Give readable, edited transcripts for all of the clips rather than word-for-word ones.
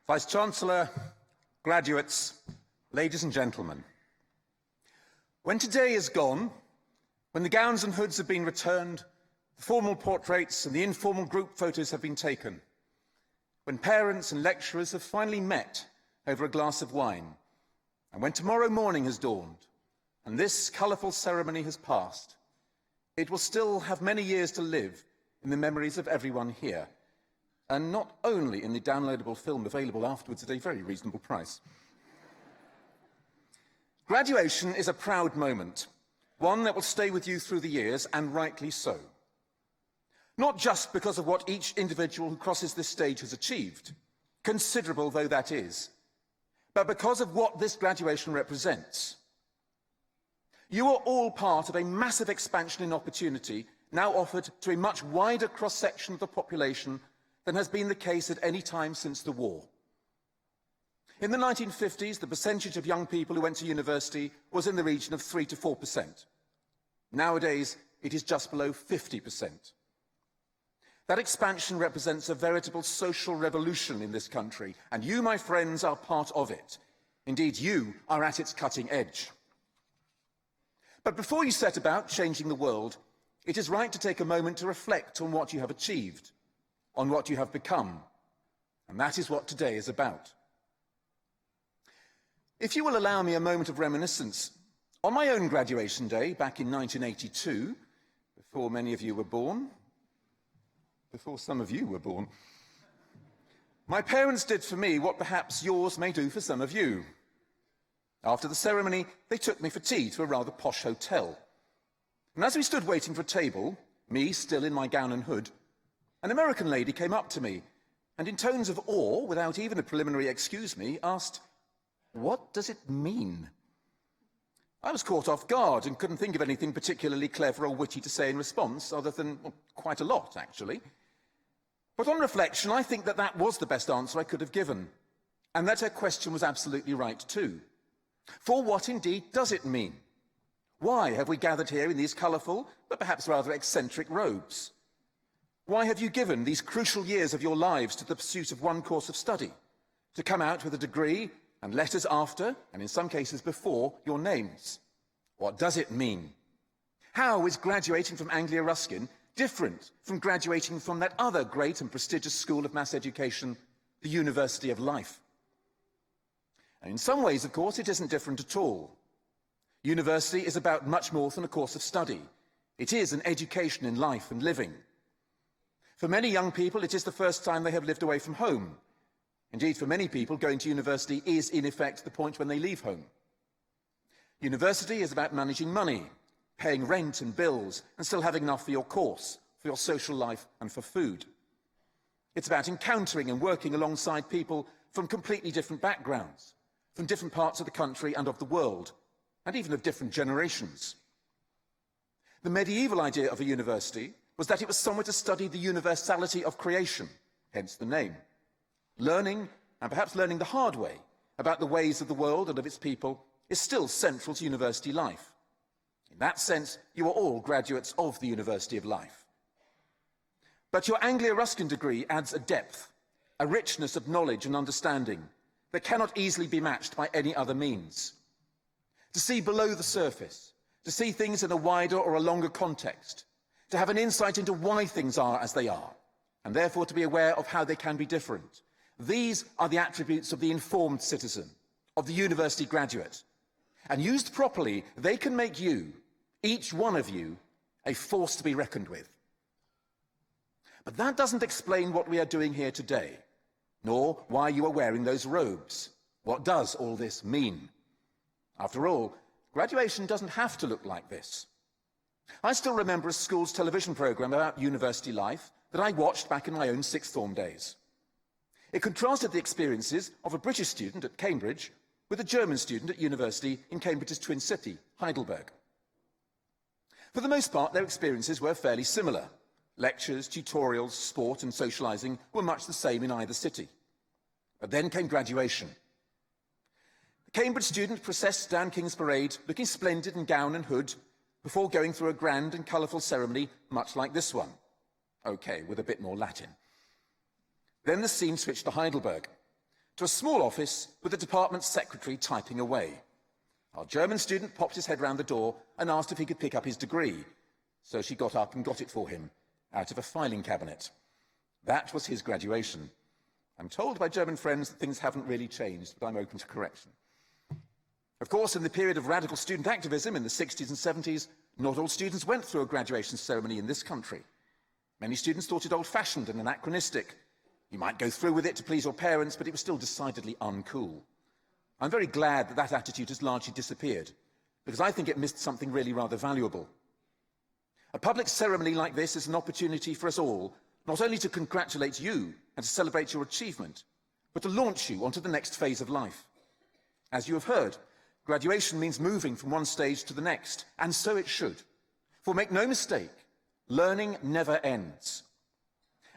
Vice-Chancellor, graduates, ladies and gentlemen. When today is gone, when the gowns and hoods have been returned, the formal portraits and the informal group photos have been taken, when parents and lecturers have finally met over a glass of wine, and when tomorrow morning has dawned, and this colourful ceremony has passed, it will still have many years to live in the memories of everyone here, and not only in the downloadable film available afterwards at a very reasonable price. Graduation is a proud moment, one that will stay with you through the years, and rightly so. Not just because of what each individual who crosses this stage has achieved, considerable though that is, but because of what this graduation represents. You are all part of a massive expansion in opportunity now offered to a much wider cross-section of the population than has been the case at any time since the war. In the 1950s, the percentage of young people who went to university was in the region of 3 to 4%. Nowadays, it is just below 50%. That expansion represents a veritable social revolution in this country, and you, my friends, are part of it. Indeed, you are at its cutting edge. But before you set about changing the world, it is right to take a moment to reflect on what you have achieved, on what you have become, and that is what today is about. If you will allow me a moment of reminiscence, on my own graduation day back in 1982, before many of you were born, before some of you were born, my parents did for me what perhaps yours may do for some of you. After the ceremony, they took me for tea to a rather posh hotel. And as we stood waiting for a table, me still in my gown and hood, an American lady came up to me and in tones of awe, without even a preliminary excuse me, asked, "What does it mean?" I was caught off guard and couldn't think of anything particularly clever or witty to say in response, other than, well, quite a lot, actually. But on reflection, I think that that was the best answer I could have given, and that her question was absolutely right too. For what indeed does it mean? Why have we gathered here in these colourful, but perhaps rather eccentric robes? Why have you given these crucial years of your lives to the pursuit of one course of study, to come out with a degree and letters after, and in some cases before, your names? What does it mean? How is graduating from Anglia Ruskin different from graduating from that other great and prestigious school of mass education, the University of Life? And in some ways, of course, it isn't different at all. University is about much more than a course of study. It is an education in life and living. For many young people, it is the first time they have lived away from home. Indeed, for many people, going to university is, in effect, the point when they leave home. University is about managing money, paying rent and bills, and still having enough for your course, for your social life, and for food. It's about encountering and working alongside people from completely different backgrounds, from different parts of the country and of the world, and even of different generations. The medieval idea of a university was that it was somewhere to study the universality of creation, hence the name. Learning, and perhaps learning the hard way, about the ways of the world and of its people is still central to university life. In that sense, you are all graduates of the University of Life. But your Anglia Ruskin degree adds a depth, a richness of knowledge and understanding that cannot easily be matched by any other means. To see below the surface, to see things in a wider or a longer context, to have an insight into why things are as they are, and therefore to be aware of how they can be different. These are the attributes of the informed citizen, of the university graduate. And used properly, they can make you, each one of you, a force to be reckoned with. But that doesn't explain what we are doing here today, nor why you are wearing those robes. What does all this mean? After all, graduation doesn't have to look like this. I still remember a school's television programme about university life that I watched back in my own sixth form days. It contrasted the experiences of a British student at Cambridge with a German student at university in Cambridge's twin city, Heidelberg. For the most part, their experiences were fairly similar. Lectures, tutorials, sport and socialising were much the same in either city. But then came graduation. The Cambridge student processed down King's Parade, looking splendid in gown and hood, before going through a grand and colourful ceremony much like this one. Okay, with a bit more Latin. Then the scene switched to Heidelberg. to a small office with the department secretary typing away. Our German student popped his head round the door and asked if he could pick up his degree. So she got up and got it for him, out of a filing cabinet. That was his graduation. I'm told by German friends that things haven't really changed, but I'm open to correction. Of course, in the period of radical student activism in the 60s and 70s, not all students went through a graduation ceremony in this country. Many students thought it old-fashioned and anachronistic. You might go through with it to please your parents, but it was still decidedly uncool. I'm very glad that that attitude has largely disappeared, because I think it missed something really rather valuable. A public ceremony like this is an opportunity for us all, not only to congratulate you and to celebrate your achievement, but to launch you onto the next phase of life. As you have heard, graduation means moving from one stage to the next, and so it should. For make no mistake, learning never ends.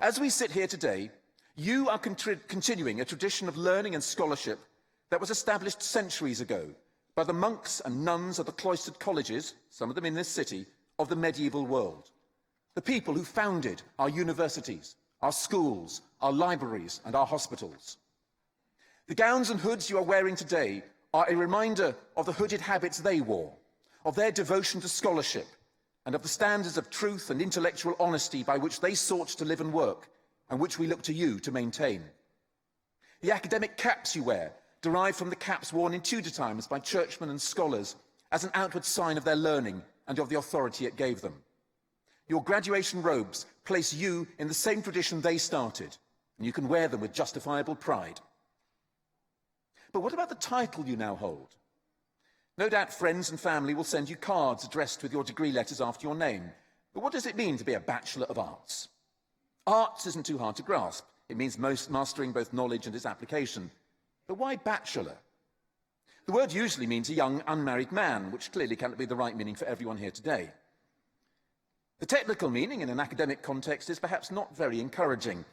As we sit here today, you are continuing a tradition of learning and scholarship that was established centuries ago by the monks and nuns of the cloistered colleges, some of them in this city, of the medieval world. The people who founded our universities, our schools, our libraries, and our hospitals. The gowns and hoods you are wearing today are a reminder of the hooded habits they wore, of their devotion to scholarship, and of the standards of truth and intellectual honesty by which they sought to live and work, and which we look to you to maintain. The academic caps you wear derived from the caps worn in Tudor times by churchmen and scholars as an outward sign of their learning and of the authority it gave them. Your graduation robes place you in the same tradition they started, and you can wear them with justifiable pride. But what about the title you now hold? No doubt friends and family will send you cards addressed with your degree letters after your name. But what does it mean to be a Bachelor of Arts? Arts isn't too hard to grasp. It means mastering both knowledge and its application. But why bachelor? The word usually means a young, unmarried man, which clearly cannot be the right meaning for everyone here today. The technical meaning in an academic context is perhaps not very encouraging.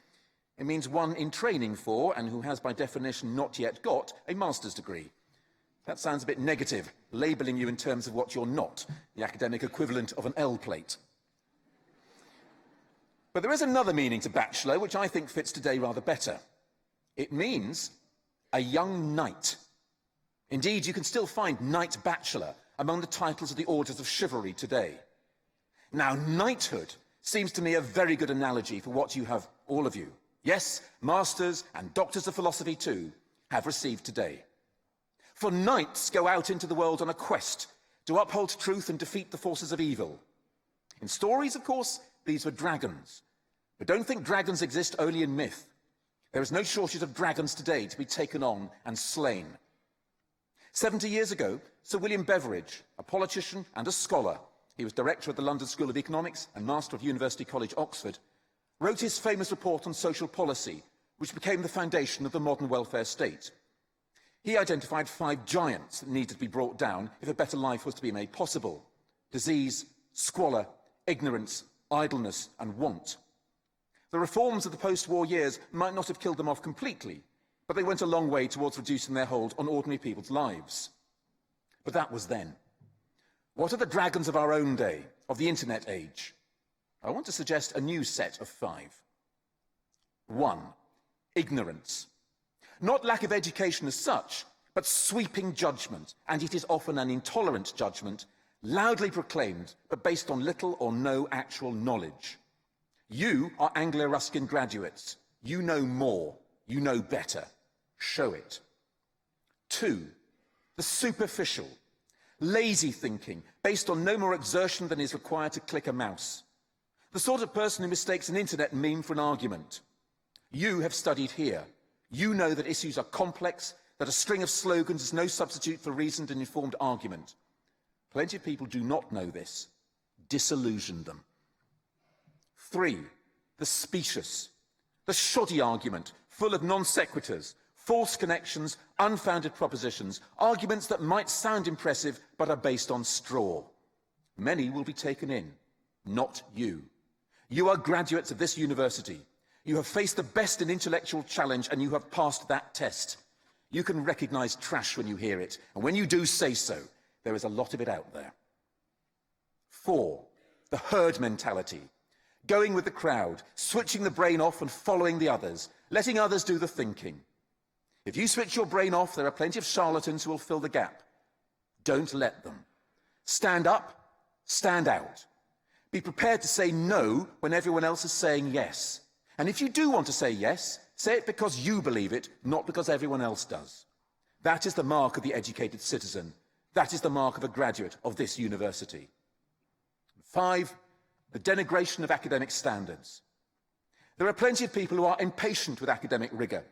It means one in training for, and who has by definition not yet got, a master's degree. That sounds a bit negative, labelling you in terms of what you're not, the academic equivalent of an L plate. But there is another meaning to bachelor, which I think fits today rather better. It means a young knight. Indeed, you can still find Knight Bachelor among the titles of the orders of chivalry today. Now, knighthood seems to me a very good analogy for what you have, all of you, yes, masters and doctors of philosophy too, have received today. For knights go out into the world on a quest to uphold truth and defeat the forces of evil. In stories, of course, these were dragons. But don't think dragons exist only in myth. There is no shortage of dragons today to be taken on and slain. 70 years ago, Sir William Beveridge, a politician and a scholar, he was director of the London School of Economics and master of University College, Oxford, wrote his famous report on social policy, which became the foundation of the modern welfare state. He identified 5 giants that needed to be brought down if a better life was to be made possible: disease, squalor, ignorance, idleness, and want. The reforms of the post-war years might not have killed them off completely, but they went a long way towards reducing their hold on ordinary people's lives. But that was then. What are the dragons of our own day, of the internet age? I want to suggest a new set of 5. 1. Ignorance. Not lack of education as such, but sweeping judgment, and it is often an intolerant judgment, loudly proclaimed, but based on little or no actual knowledge. You are Anglia Ruskin graduates. You know more. You know better. Show it. 2. The superficial. Lazy thinking, based on no more exertion than is required to click a mouse. The sort of person who mistakes an internet meme for an argument. You have studied here. You know that issues are complex, that a string of slogans is no substitute for reasoned and informed argument. Plenty of people do not know this. Disillusion them. 3. The specious. The shoddy argument, full of non sequiturs, false connections, unfounded propositions, arguments that might sound impressive but are based on straw. Many will be taken in, not you. You are graduates of this university. You have faced the best in intellectual challenge and you have passed that test. You can recognize trash when you hear it, and when you do say so, there is a lot of it out there. 4. The herd mentality. Going with the crowd, switching the brain off and following the others, letting others do the thinking. If you switch your brain off, there are plenty of charlatans who will fill the gap. Don't let them. Stand up, stand out. Be prepared to say no when everyone else is saying yes. And if you do want to say yes, say it because you believe it, not because everyone else does. That is the mark of the educated citizen. That is the mark of a graduate of this university. 5, the denigration of academic standards. There are plenty of people who are impatient with academic rigor,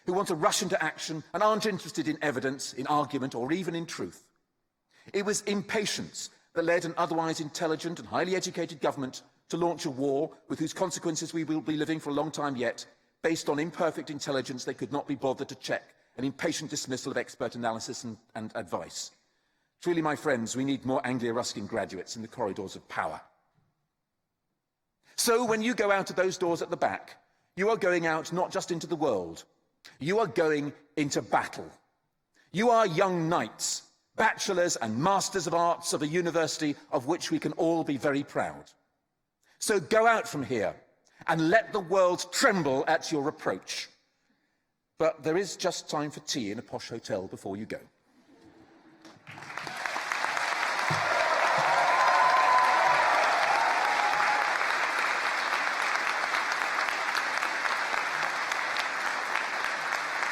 who want to rush into action and aren't interested in evidence, in argument, or even in truth. It was impatience that led an otherwise intelligent and highly educated government to launch a war with whose consequences we will be living for a long time yet, based on imperfect intelligence they could not be bothered to check, an impatient dismissal of expert analysis and advice. Truly, my friends, we need more Anglia Ruskin graduates in the corridors of power. So when you go out of those doors at the back, you are going out not just into the world, you are going into battle. You are young knights, bachelors and masters of arts of a university of which we can all be very proud. So go out from here and let the world tremble at your reproach. But there is just time for tea in a posh hotel before you go.